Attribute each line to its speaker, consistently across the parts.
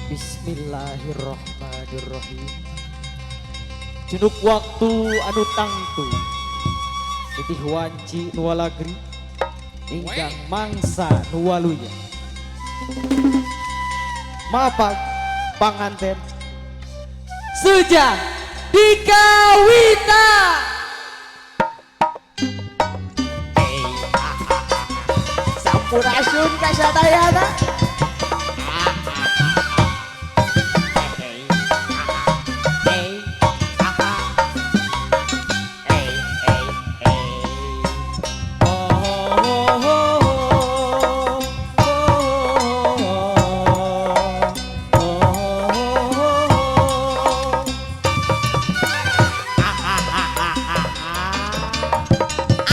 Speaker 1: Bismillahirrahmanirrahim. Cenuk waktu anu tangtu titih wanci nuwalagri ingkang mangsa nuwaluya. Maaf panganten Suja dikawita. Sampurasun kasadayana.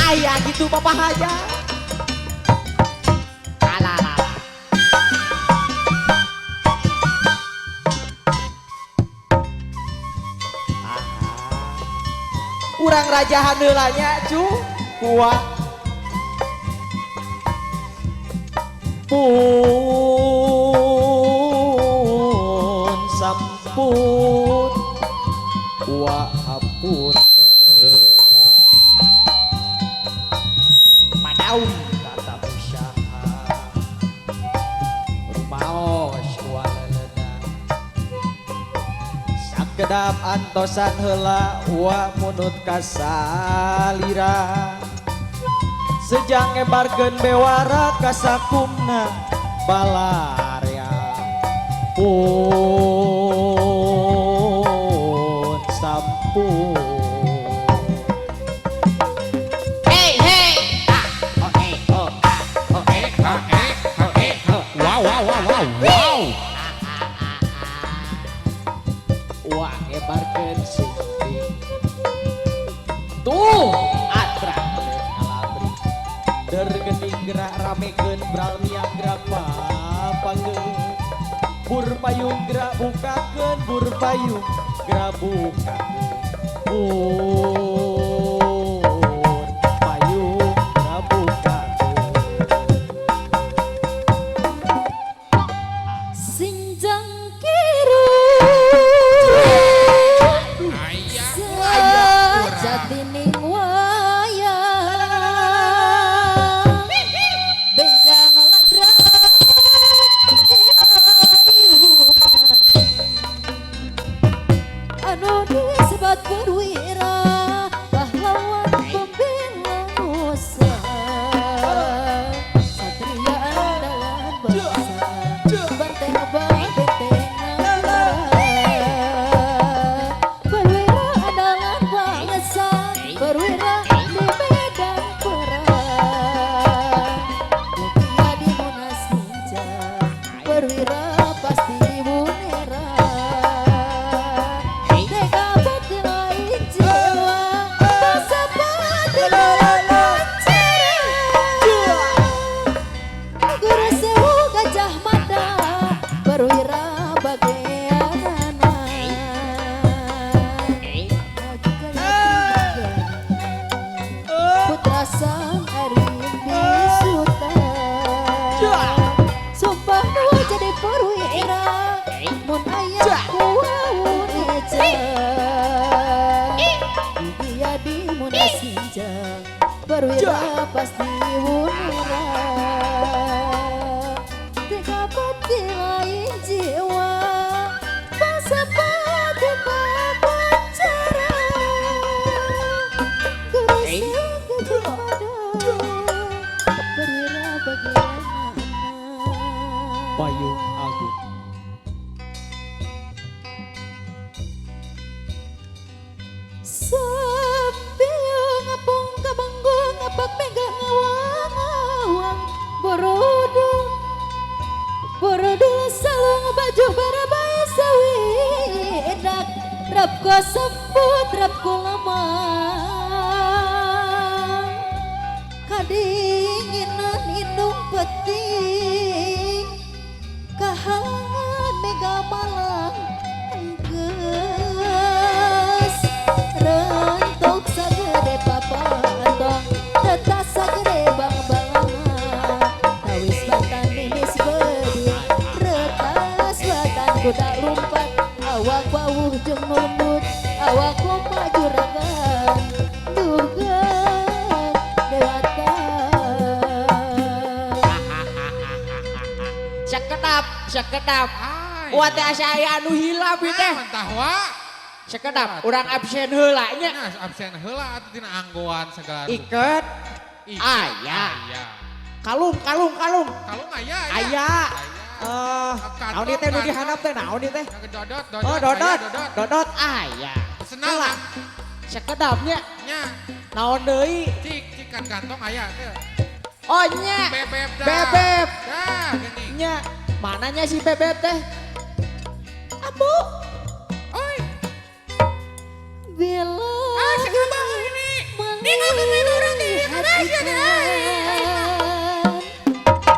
Speaker 1: Ayah gitu papa aja. Urang raja handelanya cu kuat pun sampun wa hapun madaun kata usaha rumaos walalena sakedap antosan heula wa munut kasalira sejang ngebarkeun bewara kasakumna balarya pun sampun. Wah ngebarkeun sumping tuh atra alabri der geuning gerak ramekeun braliang grapa pangeun bur payung gerak bukakeun bur payung gerak bukakeun bur payung gerak bukakeun
Speaker 2: Sinjang kiru sejatining wayang bengkang ladra diayunan anu disebut perwira pahlawan pembela nusa satria andalan bangsa banteng benteng perwira andalan bangsa perwira di medan perang mutia di munas hinjau perwira pasti bunera tega pati lain jiwa masa pati dalam guru sewu gajah mata perwira bagianana putra sang arimbi sultan sumpah nu jadi perwira mun aya kuwaun eja dia di munas hinjau perwira pasti bunera tega pati lain jiwa masa pati pawancara guru sewu gajah mata perwira bagianana
Speaker 1: payung agung.
Speaker 2: Sambil ngapung kabanggung ngapak megang ngawang-ngawang borodo borodo salung baju barabai sawi edak rapko semput rapko lamang kadinginan indung peting kahalangan mega malang enggeus rentok sagede papantong tetas sagede bang-bangan tawis batan nimis bedi retas batan ku jeung nu lembut awak loba juragan dugan dewata
Speaker 1: sekedap wa teh asa aya anu hilap ieu teh
Speaker 3: Mantah wa.
Speaker 1: sekedap urang absen heula nya
Speaker 3: Nah, absen heula atuh tina anggoan segala.
Speaker 1: iket
Speaker 3: Ih,
Speaker 1: aya
Speaker 3: aya.
Speaker 1: kalung
Speaker 3: Kalung aya.
Speaker 1: aya
Speaker 3: Kantong,
Speaker 1: naon ieu teh nu
Speaker 3: kantong.
Speaker 1: dihandap teh naon ieu teh
Speaker 3: Yang dodot,
Speaker 1: oh
Speaker 3: aya,
Speaker 1: dodot aya
Speaker 3: Senang
Speaker 1: Heula.
Speaker 3: kan?
Speaker 1: sekedapnya
Speaker 3: Nya,
Speaker 1: naon deui
Speaker 3: cik kan kantong aya teh.
Speaker 1: oh nya
Speaker 3: Bebeb dah.
Speaker 1: bebeb
Speaker 3: Dah, geuning.
Speaker 1: nya mananya si bebeb teh abu
Speaker 3: Oi,
Speaker 2: bila
Speaker 3: sekedap ini. Ninggalkeun we urang teh, karaja teh.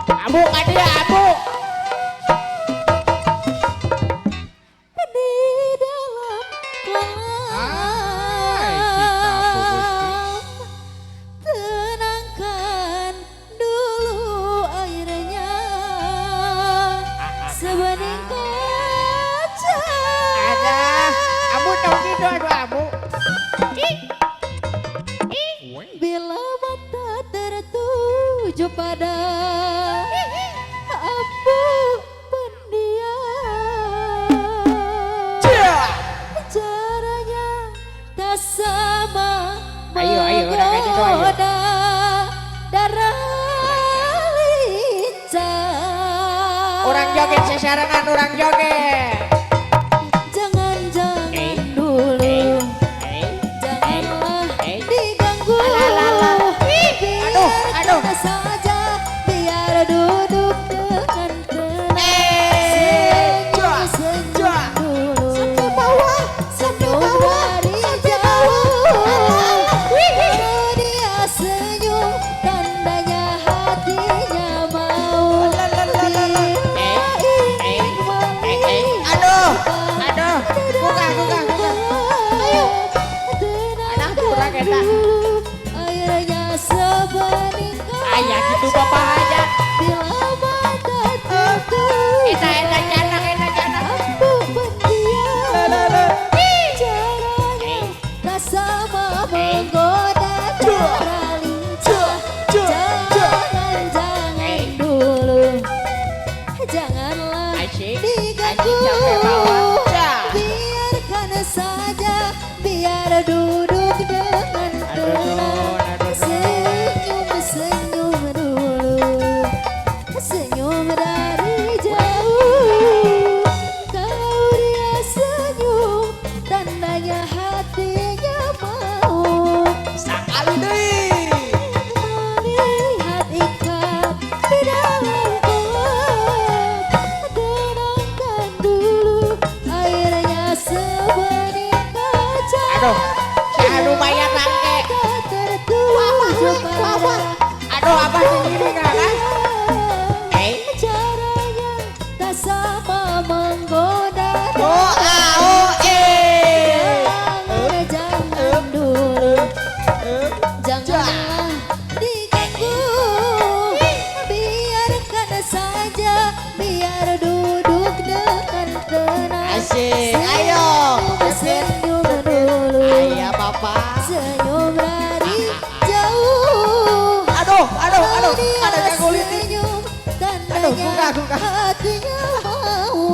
Speaker 1: abu ka dia abu
Speaker 2: di dalam
Speaker 3: Hai, kita Bu Gusti.
Speaker 2: tenangkan dulu airnya sebening kaca
Speaker 1: ada abu tong gitu aduh abu
Speaker 3: Woi.
Speaker 2: bila mata tertuju pada abu pendiam caranya tak sama
Speaker 1: Ayo, udah kayak gitu, ayo.
Speaker 2: menggoda darah lincah
Speaker 1: orang joget sesarengan orang joget
Speaker 2: jangan dulu janganlah diganggu
Speaker 1: Aduh.
Speaker 2: biarkan saja biar duduk dengan tenang senyum dulu sampai bawah dari jauh kalau dia senyum tandanya hatinya mau bila ingin melihat
Speaker 1: aduh buka
Speaker 2: ayo
Speaker 1: Anak kurang eta.
Speaker 2: airnya sebening
Speaker 1: ayah gitu bapak aja
Speaker 2: bila mata tertuju
Speaker 1: eta canak
Speaker 2: aku pendiam caranya tak sama menggoda cara lincah jangan dulu janganlah
Speaker 1: Asyik.
Speaker 2: diganggu
Speaker 1: Anjing sampai bawah.
Speaker 2: biarkan saja biar duduk dengan tenang senyum dulu senyum dari jauh kalau dia senyum tandanya hatinya mau
Speaker 1: sakali deui
Speaker 2: melihat ikan di dalam kolam tenangkan dulu airnya sebening kaca
Speaker 1: aduh si anu mayat rangke
Speaker 2: tak tertuju pada
Speaker 1: aduh abah sendiri kan
Speaker 2: caranya tak sama menggoda jangan dulu janganlah diganggu biarkan saja biar duduk dengan tenang
Speaker 1: Asik, ayo.
Speaker 2: senyum dulu
Speaker 1: ayah bapak
Speaker 2: senyum dari jauh
Speaker 1: aduh
Speaker 2: kalau dia
Speaker 1: ada yang kulit
Speaker 2: senyum
Speaker 1: Aduh,
Speaker 2: tandanya
Speaker 1: buka.
Speaker 2: hatinya mau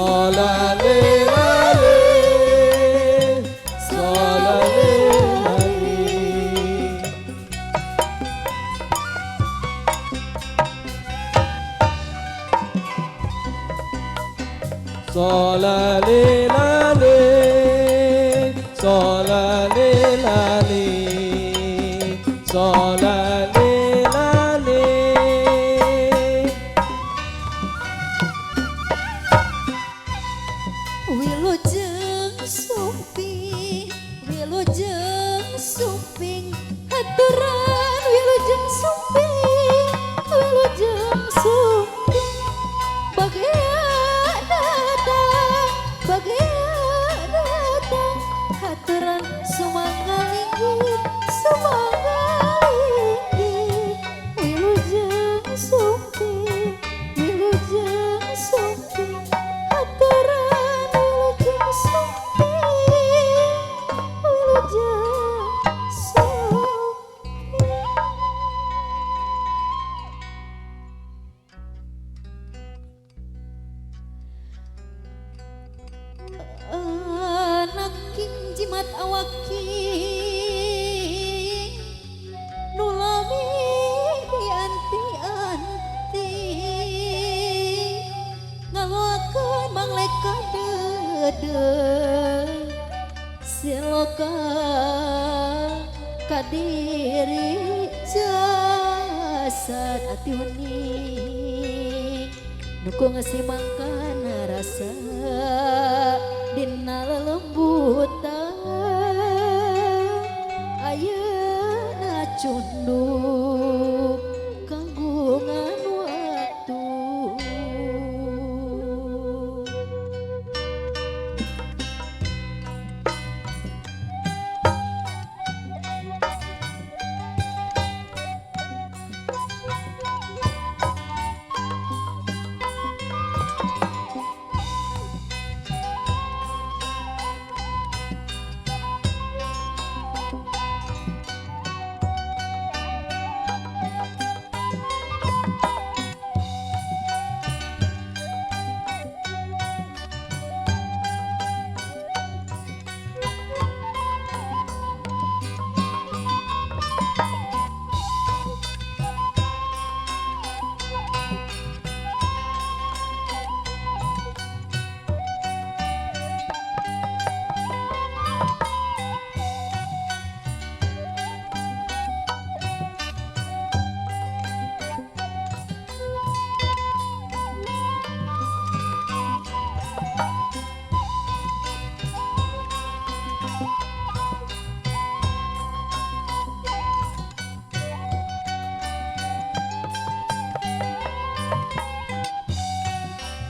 Speaker 4: solale lale, solale lale. Solale lale, solale lale, solale lale.
Speaker 2: Wilujeng sumping, wilujeng sumping, haturan wilujeng sumping, wilujeng sumping. Bahagia datang, bahagia datang, haturan sumangga linggih, sumangga linggih. Wilujeng sumping, wilujeng sumping, haturan wilujeng sumping, wilujeng sumping. Anak king jimat awaki nulami anti-anti ngaluakeun mangleka dede siloka kadiri jasad ati uning nuku ngasimangkan rasa dina lelembutan ayeuna cunduk kanggungan waktu.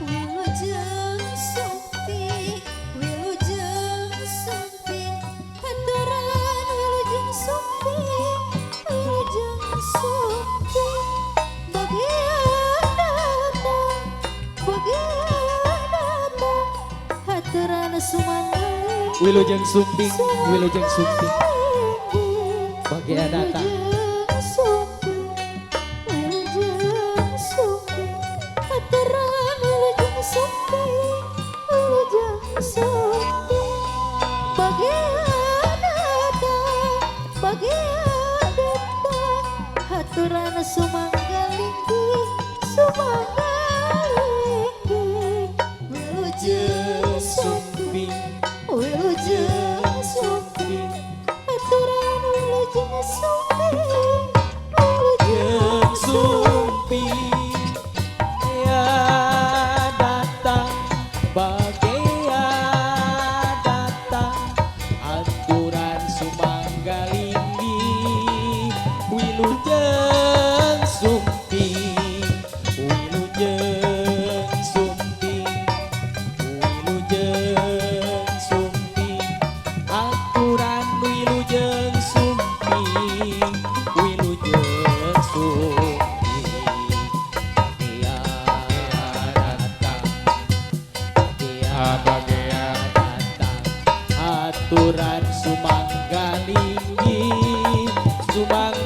Speaker 2: Wilujeng sumping, wilujeng sumping, haturan wilujeng sumping, wilujeng sumping. Bahagia datang, bahagia datang, haturan sumangga
Speaker 4: Wilujeng sumping, wilujeng sumping. Bahagia datang.
Speaker 2: Haturan sumangga linggih, sumangga linggih. Wilujeng sumping, wilujeng sumping, haturan wilujeng sumping, wilujeng
Speaker 4: Sumping ya datang, bahagia datang, aturan sumangga linggih. Wilujeng sumping, wilujeng sumping, wilujeng sumping, aturan wilujeng sumping, wilujeng sumping ya datang, bahagia datang, aturan sumangga linggih, sumangga